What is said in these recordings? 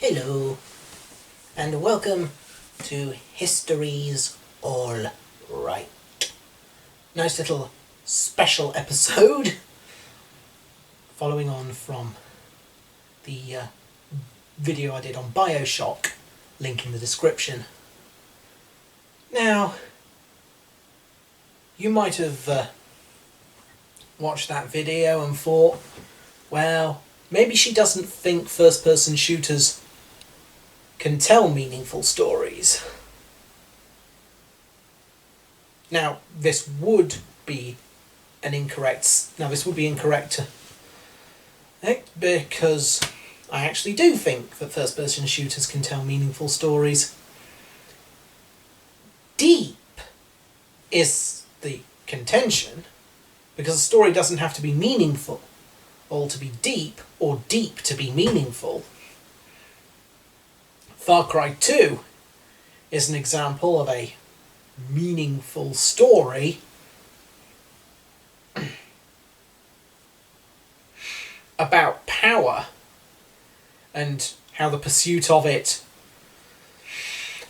Hello, and welcome to History's All Right. Nice little special episode following on from the video I did on Bioshock, link in the description. Now, you might have watched that video and thought, well, maybe she doesn't think first-person shooters can tell meaningful stories. Now, this would be incorrect, because I actually do think that first-person shooters can tell meaningful stories. Deep is the contention, because a story doesn't have to be meaningful, or to be deep, or deep to be meaningful. Far Cry 2 is an example of a meaningful story about power and how the pursuit of it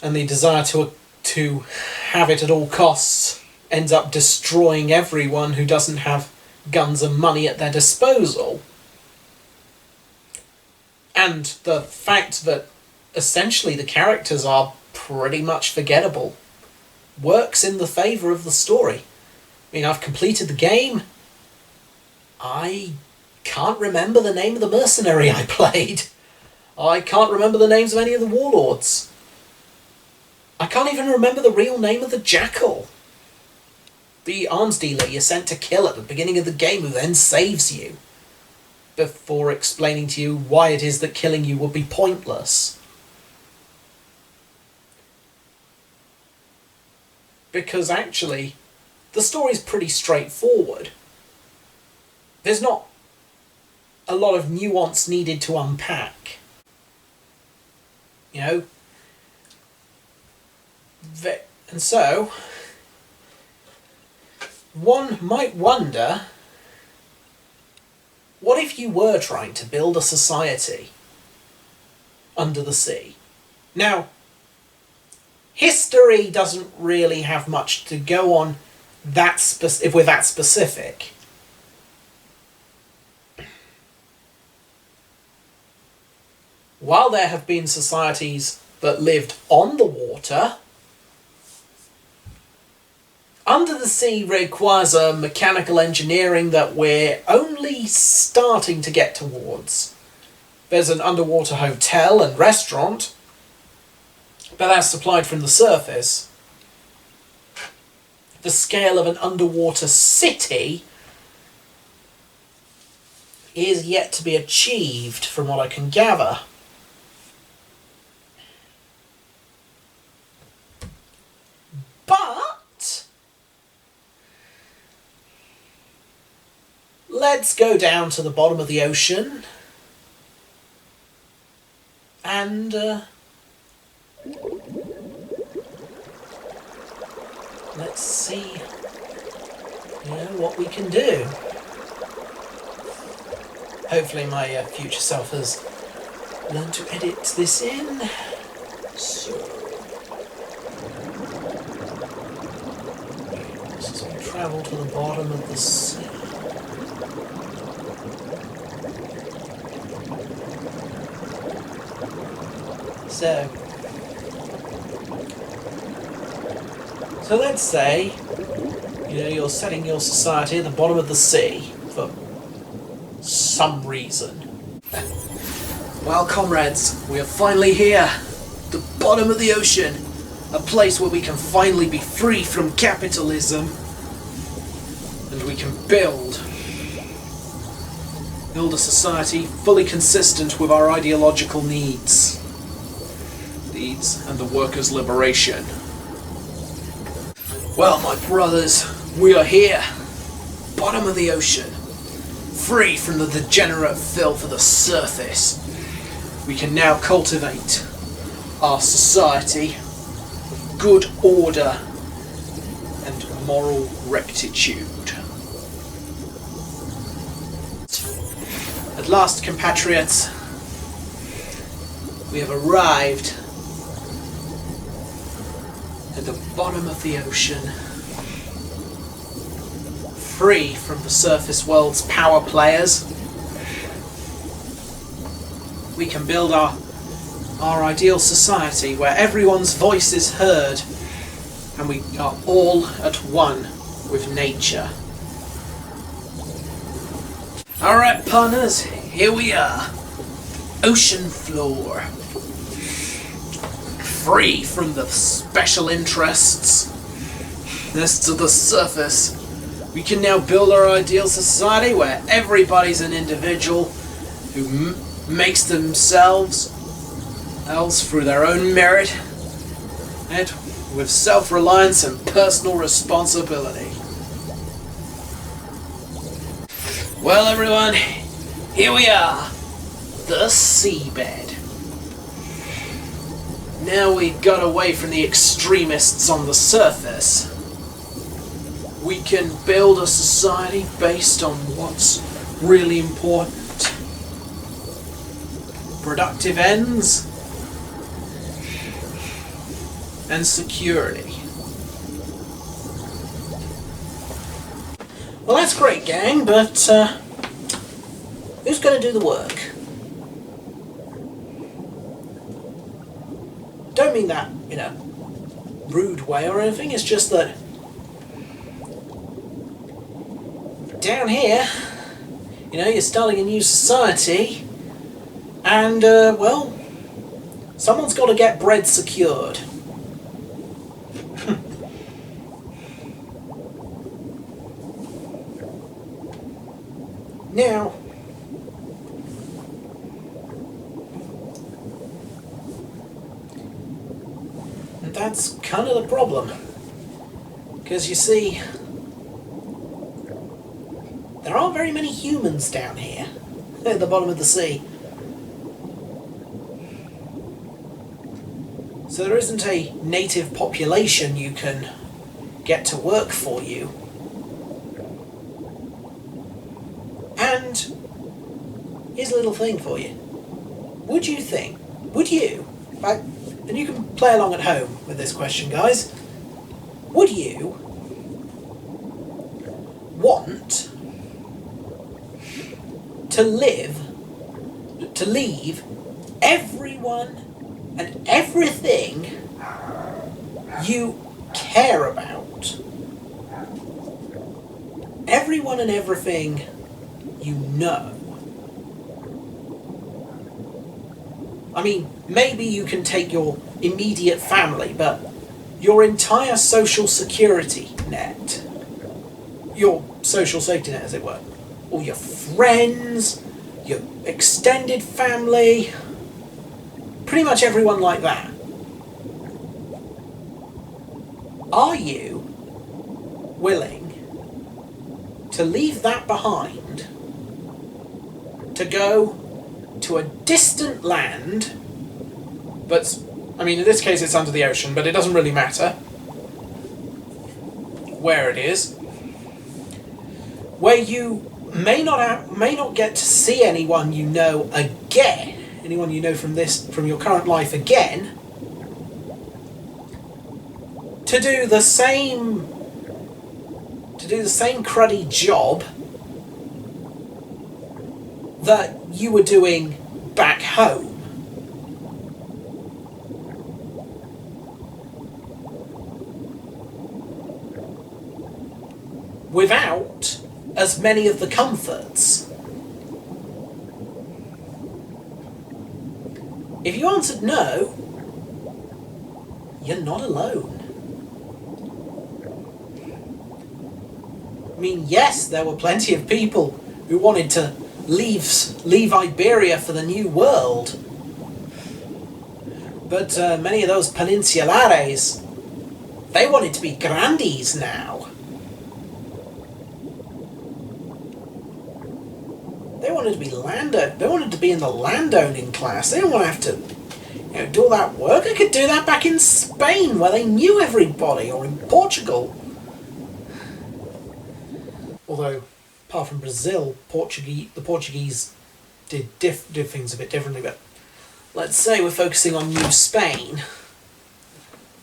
and the desire to have it at all costs ends up destroying everyone who doesn't have guns and money at their disposal. And the fact that essentially the characters are pretty much forgettable works in the favour of the story. I mean, I've completed the game. I can't remember the name of the mercenary I played. I can't remember the names of any of the warlords. I can't even remember the real name of the jackal, the arms dealer you're sent to kill at the beginning of the game, who then saves you before explaining to you why it is that killing you would be pointless. Because actually, the story's pretty straightforward. There's not a lot of nuance needed to unpack. You know? And so, one might wonder, what if you were trying to build a society under the sea? Now, history doesn't really have much to go on if we're that specific. While there have been societies that lived on the water, under the sea requires a mechanical engineering that we're only starting to get towards. There's an underwater hotel and restaurant, but that's supplied from the surface. The scale of an underwater city is yet to be achieved, from what I can gather. But let's go down to the bottom of the ocean and let's see, what we can do. Hopefully my future self has learned to edit this in. So, this is we travel to the bottom of the sea. So let's say, you're setting your society at the bottom of the sea for some reason. Well, comrades, we are finally here. The bottom of the ocean. A place where we can finally be free from capitalism. And we can build a society fully consistent with our ideological needs and the workers' liberation. Well, my brothers, we are here, bottom of the ocean, free from the degenerate filth of the surface. We can now cultivate our society of good order and moral rectitude. At last, compatriots, We have arrived at the bottom of the ocean, free from the surface world's power players. We can build our ideal society where everyone's voice is heard and we are all at one with nature. Alright partners, here we are. Ocean floor. Free from the special interests. This to the surface. We can now build our ideal society where everybody's an individual who makes themselves else through their own merit and with self-reliance and personal responsibility. Well everyone, here we are, the seabed. Now we've got away from the extremists on the surface, we can build a society based on what's really important. Productive ends and security. Well, that's great, gang, but who's going to do the work? Don't mean that in a rude way or anything, it's just that down here, you know, you're starting a new society, and, well, someone's got to get bread secured. Now, and that's kind of the problem, because you see, there aren't very many humans down here at the bottom of the sea. So there isn't a native population you can get to work for you. And here's a little thing for you. Would you, and you can play along at home with this question, guys, would you want to leave everyone and everything you care about? Everyone and everything you know. I mean, maybe you can take your immediate family, but your entire social security net, your social safety net, as it were, all your friends, your extended family, pretty much everyone like that. Are you willing to leave that behind to go to a distant land, but, I mean, in this case it's under the ocean, but it doesn't really matter where it is, where you may not get to see anyone you know again, anyone you know from your current life again, to do the same cruddy job that you were doing back home. Without as many of the comforts. If you answered no, you're not alone. I mean, yes, there were plenty of people who wanted to leave Iberia for the New World. But many of those peninsulares, they wanted to be grandees now. They wanted to be They wanted to be in the landowning class. They didn't want to have to, do all that work. They could do that back in Spain, where they knew everybody, or in Portugal. Although, apart from Brazil, the Portuguese did things a bit differently. But let's say we're focusing on New Spain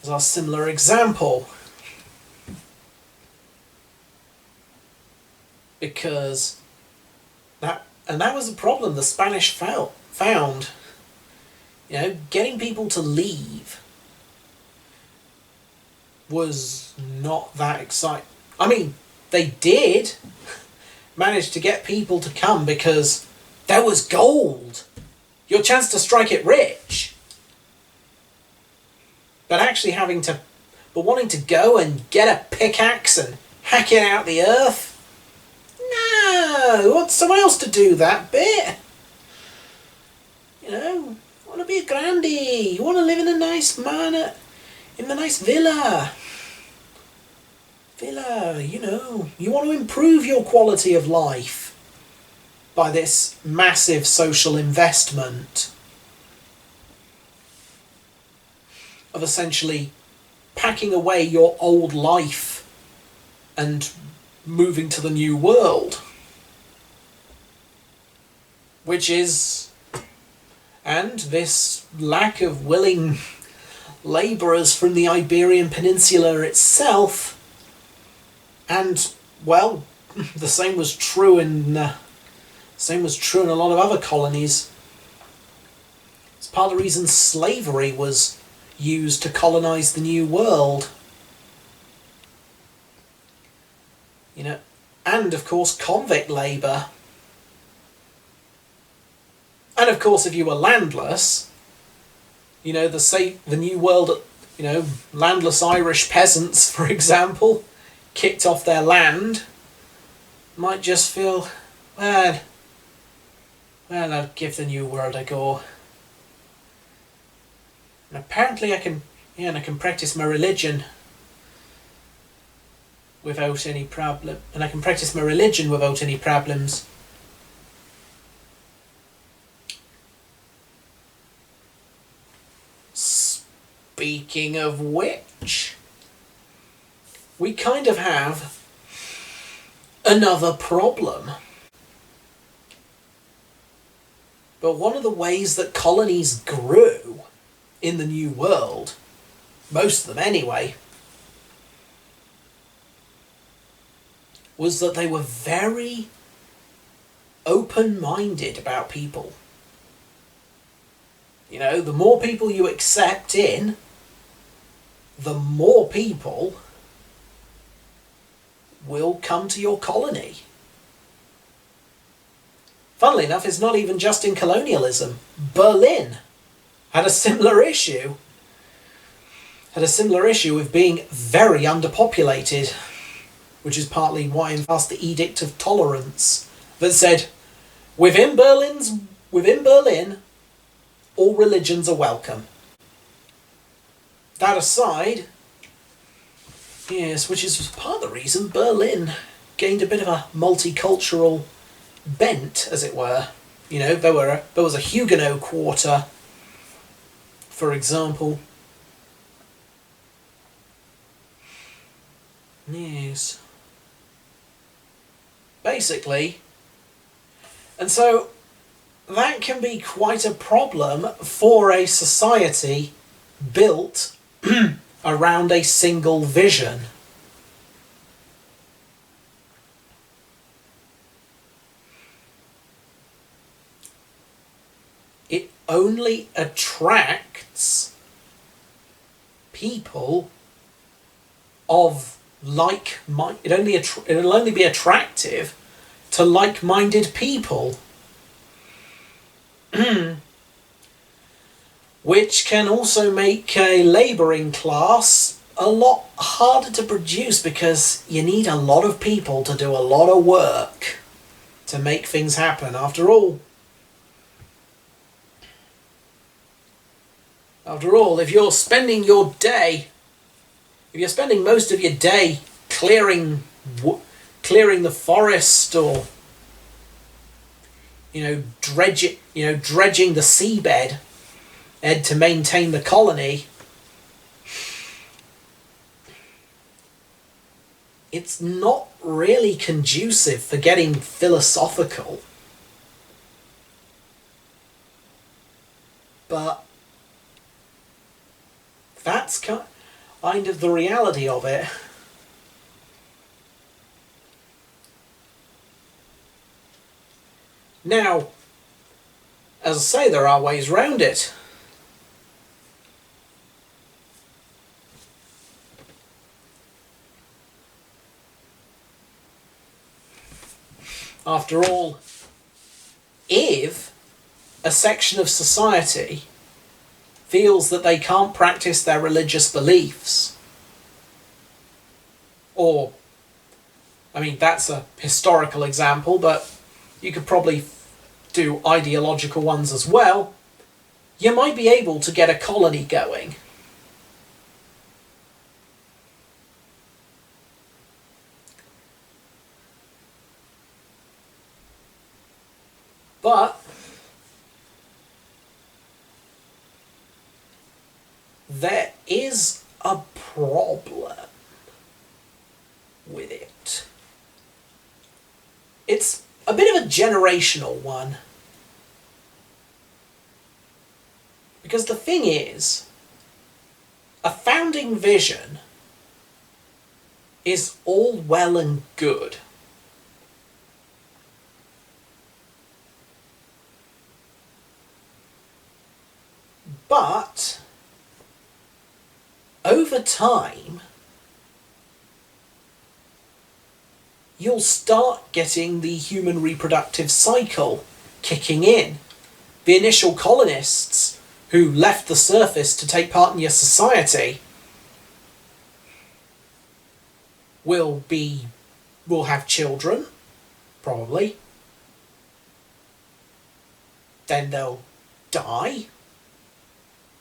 as our similar example. Because that was the problem the Spanish found. You know, getting people to leave was not that exciting. I mean, they did manage to get people to come because there was gold. Your chance to strike it rich. But actually wanting to go and get a pickaxe and hack it out the earth? No, want someone else to do that bit. You know, you want to be a grandee. You want to live in a nice manor, in the nice villa. You know, you want to improve your quality of life by this massive social investment of essentially packing away your old life and moving to the new world. And this lack of willing labourers from the Iberian Peninsula itself, and, well, the same was true in a lot of other colonies. It's part of the reason slavery was used to colonise the New World. You know, and of course convict labour. And of course if you were landless, you know, the New World, you know, landless Irish peasants, for example, kicked off their land, might just feel, well, I'll give the New World a go. And apparently I can practice my religion without any problem. And I can practice my religion without any problems. Speaking of which, we kind of have another problem. But one of the ways that colonies grew in the New World, most of them anyway, was that they were very open-minded about people. You know, the more people you accept in, the more people will come to your colony. Funnily enough, it's not even just in colonialism. Berlin had a similar issue. With being very underpopulated, which is partly why it passed the Edict of Tolerance that said, within Berlin, all religions are welcome. That aside, yes, which is part of the reason Berlin gained a bit of a multicultural bent, as it were. You know, there was a Huguenot quarter, for example. Yes. Basically. And so that can be quite a problem for a society built around a single vision. It only attracts people of like-minded. It'll only be attractive to like-minded people. Which can also make a labouring class a lot harder to produce, because you need a lot of people to do a lot of work to make things happen. After all, if you're spending most of your day clearing the forest, or dredging the seabed to maintain the colony, it's not really conducive for getting philosophical. But that's kind of the reality of it. Now, as I say, there are ways round it. After all, if a section of society feels that they can't practice their religious beliefs, or, I mean, that's a historical example, but you could probably do ideological ones as well, you might be able to get a colony going. But there is a problem with it. It's a bit of a generational one. Because the thing is, a founding vision is all well and good. But over time, you'll start getting the human reproductive cycle kicking in. The initial colonists who left the surface to take part in your society will have children, probably. Then they'll die.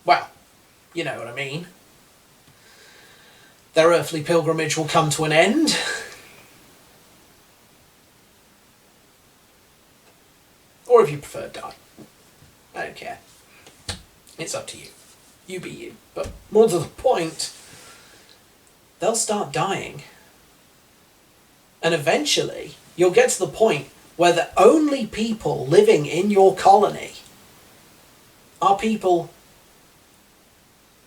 Well, you know what I mean. Their earthly pilgrimage will come to an end. Or if you prefer, die. I don't care. It's up to you. You be you. But more to the point, they'll start dying. And eventually, you'll get to the point where the only people living in your colony are people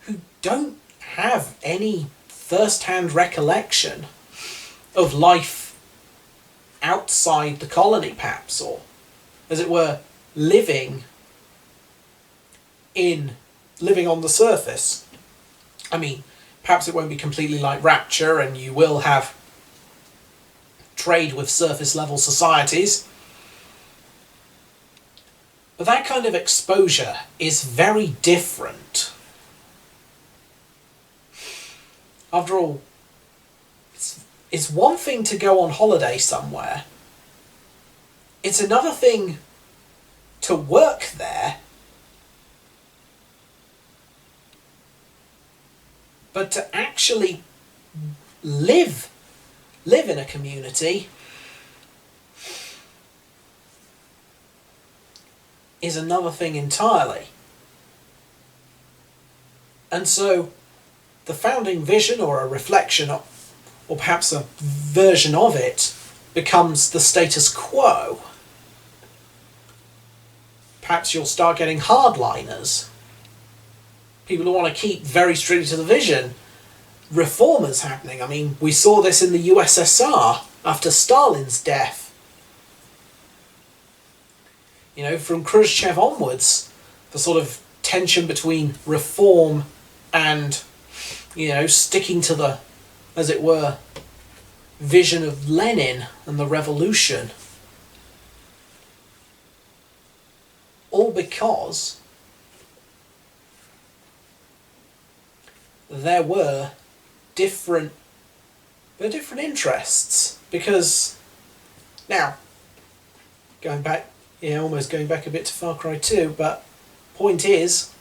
who don't have any first-hand recollection of life outside the colony, perhaps, or, as it were, living on the surface. I mean, perhaps it won't be completely like Rapture, and you will have trade with surface-level societies. But that kind of exposure is very different. After all, it's one thing to go on holiday somewhere. It's another thing to work there. But to actually live in a community is another thing entirely. And so the founding vision, or a reflection of, or perhaps a version of it, becomes the status quo. Perhaps you'll start getting hardliners. People who want to keep very strictly to the vision. Reformers happening. I mean, we saw this in the USSR after Stalin's death. You know, from Khrushchev onwards, the sort of tension between reform and, you know, sticking to the, as it were, vision of Lenin and the revolution. All because there were different interests. Because now, almost going back a bit to Far Cry 2, but point is,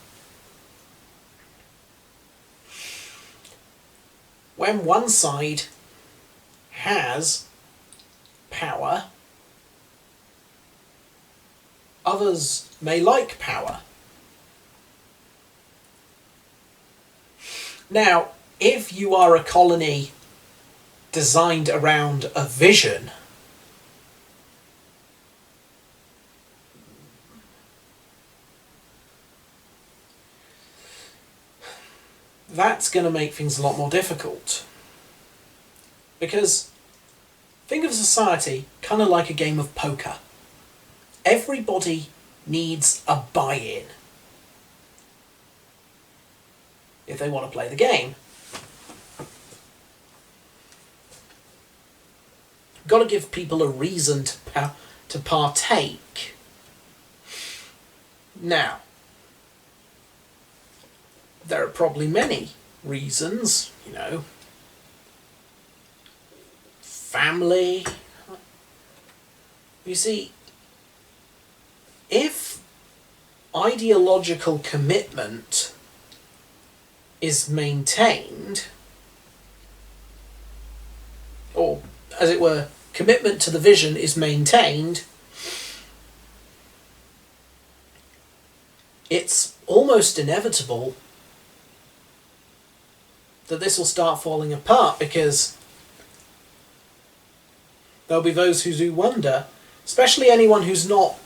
when one side has power, others may like power. Now, if you are a colony designed around a vision, that's going to make things a lot more difficult. Because think of society kind of like a game of poker. Everybody needs a buy-in if they want to play the game. Got to give people a reason to partake. Now, there are probably many reasons, you know. Family. You see, if ideological commitment is maintained, or as it were, commitment to the vision is maintained, it's almost inevitable that this will start falling apart, because there'll be those who do wonder, especially anyone who's not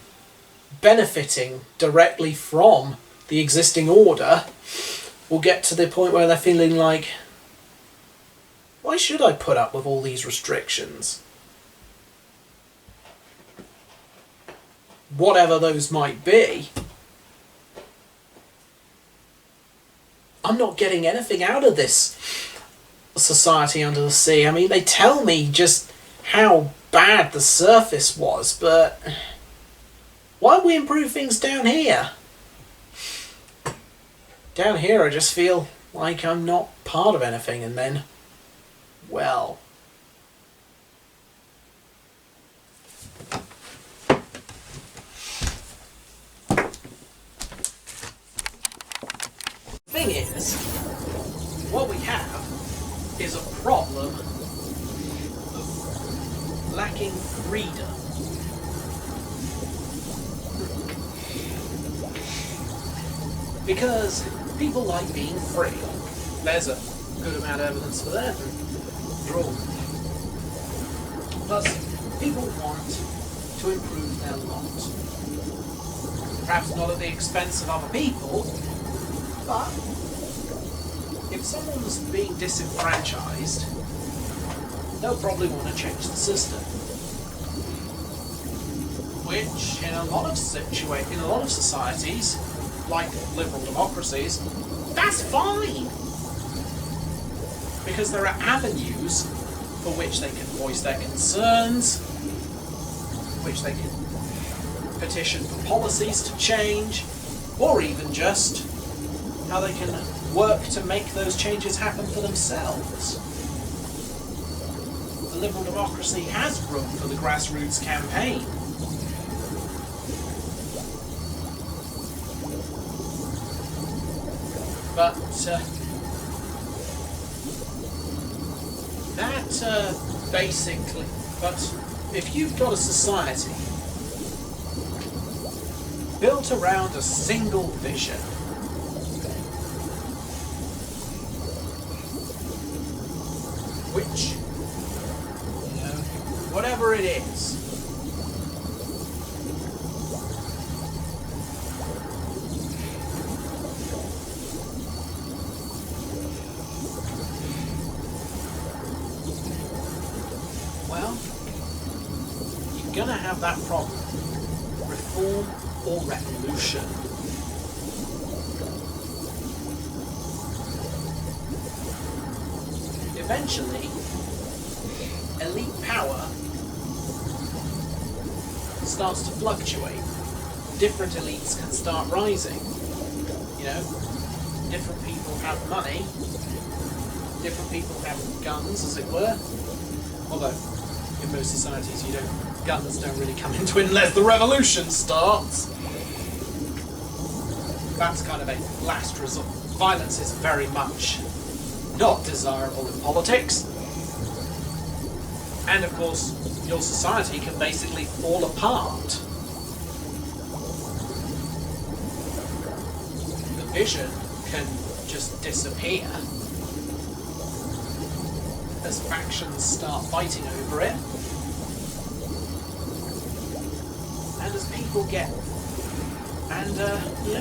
benefiting directly from the existing order, will get to the point where they're feeling like, why should I put up with all these restrictions? Whatever those might be. I'm not getting anything out of this society under the sea. I mean, they tell me just how bad the surface was, but why don't we improve things down here? Down here I just feel like I'm not part of anything, and then, well... The thing is, what we have is a problem of lacking freedom. Because people like being free. There's a good amount of evidence for that. Plus, people want to improve their lot. Perhaps not at the expense of other people, but if someone's being disenfranchised, they'll probably want to change the system. Which, in a lot of societies, like liberal democracies, that's fine! Because there are avenues for which they can voice their concerns, which they can petition for policies to change, or even just how they can work to make those changes happen for themselves. The liberal democracy has room for the grassroots campaign. But basically, but if you've got a society built around a single vision, which, you know, whatever it is, well, you're gonna have that problem. Reform or revolution. Eventually, elite power starts to fluctuate. Different elites can start rising. You know, different people have money, different people have guns, as it were. Although, in most societies, guns don't really come into it unless the revolution starts. That's kind of a last resort. Violence is very much not desirable in politics. And of course, your society can basically fall apart. The vision can just disappear as factions start fighting over it. And as people get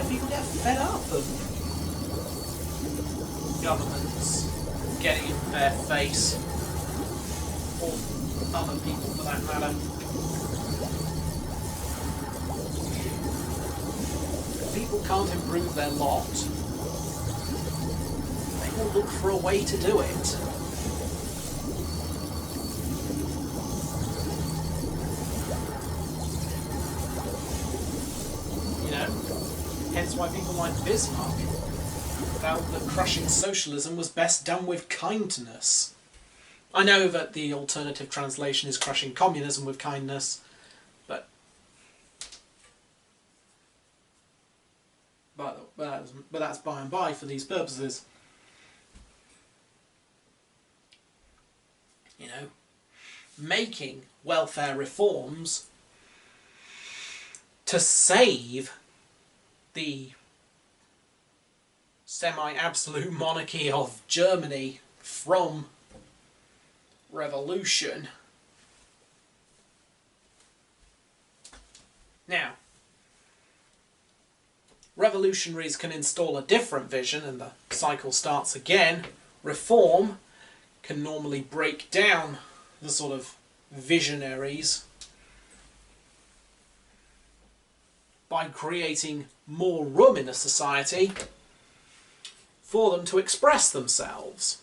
people get fed up of governments getting in their face, or other people for that matter. If people can't improve their lot, they will look for a way to do it. You know, hence why people like Bismarck felt that crushing socialism was best done with kindness. I know that the alternative translation is crushing communism with kindness, but that's by and by for these purposes. You know, making welfare reforms to save the semi-absolute monarchy of Germany from revolution. Now, revolutionaries can install a different vision and the cycle starts again. Reform can normally break down the sort of visionaries by creating more room in a society for them to express themselves.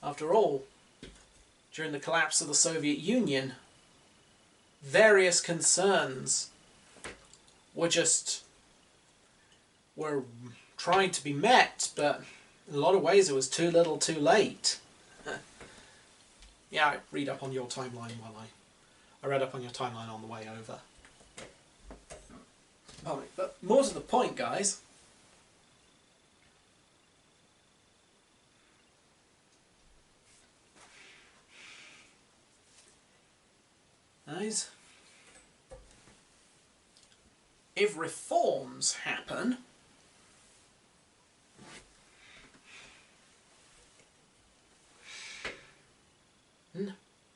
After all, during the collapse of the Soviet Union, various concerns were trying to be met, but in a lot of ways it was too little too late. Yeah, I read up on your timeline I read up on your timeline on the way over. But more to the point, guys. Guys, if reforms happen,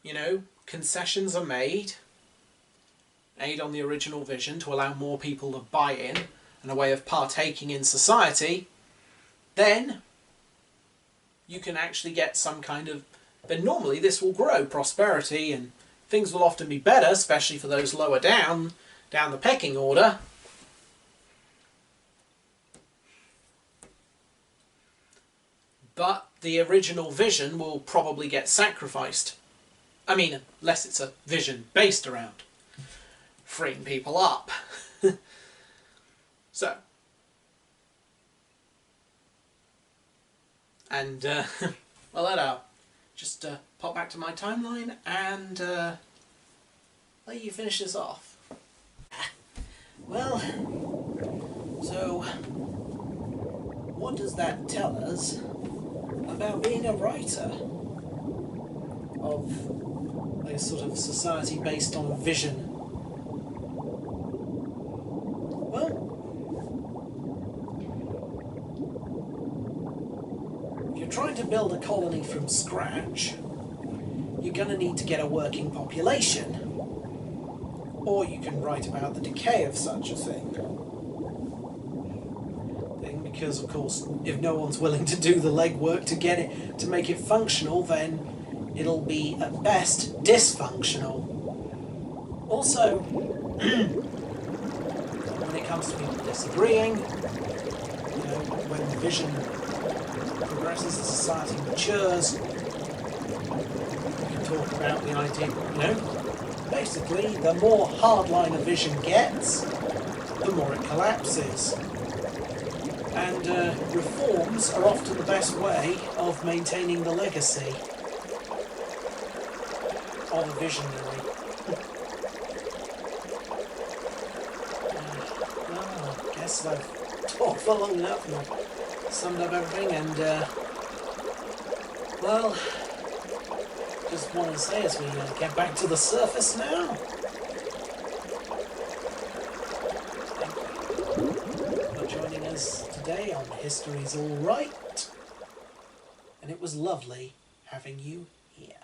you know, concessions are made on the original vision to allow more people to buy in and a way of partaking in society, then you can actually get some kind of... But normally this will grow prosperity and things will often be better, especially for those lower down the pecking order. But the original vision will probably get sacrificed. I mean, unless it's a vision based around freeing people up. So. And, well, I'll just pop back to my timeline and let you finish this off. Well, so what does that tell us about being a writer of a sort of society based on a vision? Well, if you're trying to build a colony from scratch, you're going to need to get a working population. Or you can write about the decay of such a thing. Because, of course, if no one's willing to do the legwork to make it functional, then it'll be, at best, dysfunctional. Also, when it comes to people disagreeing, you know, when the vision progresses, the society matures, you can talk about the idea, you know, basically, the more hardline a vision gets, the more it collapses. And reforms are often the best way of maintaining the legacy of a visionary. Well, I guess I've talked for long enough and I've summed up everything, and well, just want to say as we get back to the surface now, thank you for joining us today on History's All Right, and it was lovely having you here.